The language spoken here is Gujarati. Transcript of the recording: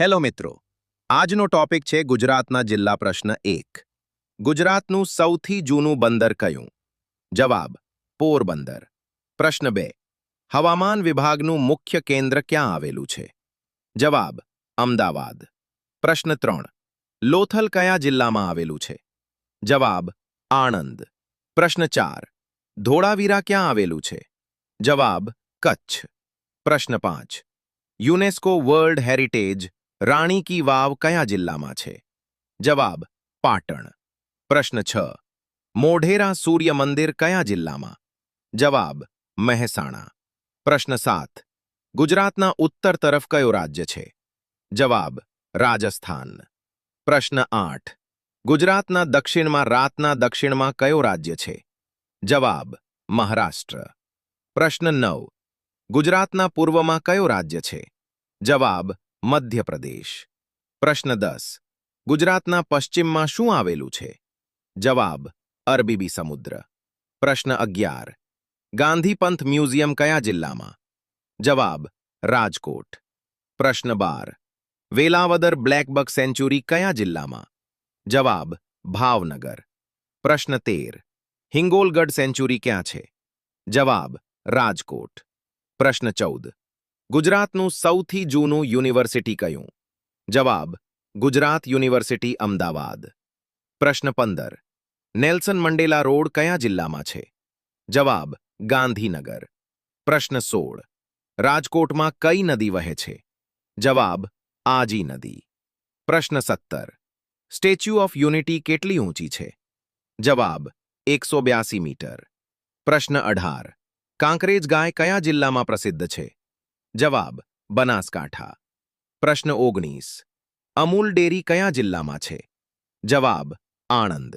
હેલો મિત્રો, આજનો ટોપિક છે ગુજરાતના જિલ્લા પ્રશ્ન 1. ગુજરાતનું સૌથી જૂનું બંદર કયું? જવાબ: પોરબંદર. પ્રશ્ન 2. હવામાન વિભાગનું મુખ્ય કેન્દ્ર ક્યાં આવેલું છે? જવાબ: અમદાવાદ. પ્રશ્ન 3. લોથલ કયા જિલ્લામાં આવેલું છે? જવાબ: આણંદ. પ્રશ્ન 4. ધોળાવીરા ક્યાં આવેલું છે? જવાબ: કચ્છ. પ્રશ્ન 5. UNESCO world heritage Rani ki Vav કયા જિલ્લામાં છે? જવાબ: પાટણ. પ્રશ્ન 6. મોઢેરા સૂર્ય મંદિર કયા જિલ્લામાં? જવાબ: મહેસાણા. પ્રશ્ન 7. ગુજરાતના ઉત્તર તરફ કયો રાજ્ય છે? જવાબ: રાજસ્થાન. પ્રશ્ન 8. ગુજરાતના દક્ષિણમાં રાતના દક્ષિણમાં કયો રાજ્ય છે? જવાબ: મહારાષ્ટ્ર. પ્રશ્ન 9. ગુજરાતના પૂર્વમાં કયો રાજ્ય છે? જવાબ: મધ્યપ્રદેશ. પ્રશ્ન 10. ગુજરાતના પશ્ચિમમાં શું આવેલું છે? જવાબ: અરબી સમુદ્ર. પ્રશ્ન 11. ગાંધીપંથ મ્યુઝિયમ કયા જિલ્લામાં? જવાબ: રાજકોટ. પ્રશ્ન 12. વેલાવદર બ્લેકબક સેન્ચ્યુરી કયા જિલ્લામાં? જવાબ: ભાવનગર. પ્રશ્ન 13. હિંગોલગઢ સેન્ચ્યુરી ક્યાં છે? જવાબ: રાજકોટ. પ્રશ્ન 14. ગુજરાતનું સૌથી જૂનું યુનિવર્સિટી કયું? જવાબ: ગુજરાત યુનિવર્સિટી અમદાવાદ. પ્રશ્ન 15. નેલ્સન મંડેલા રોડ કયા જિલ્લામાં છે? જવાબ: ગાંધીનગર. પ્રશ્ન 16. રાજકોટમાં કઈ નદી વહે છે? જવાબ: આજી નદી. પ્રશ્ન 17. સ્ટેચ્યુ ઓફ યુનિટી કેટલી ઊંચી છે? જવાબ: 182 મીટર. પ્રશ્ન 18. કાંકરેજ ગાય કયા જિલ્લામાં પ્રસિદ્ધ છે? જવાબ: બનાસકાંઠા. પ્રશ્ન 19. અમૂલ ડેરી કયા જિલ્લામાં છે? જવાબ: આણંદ.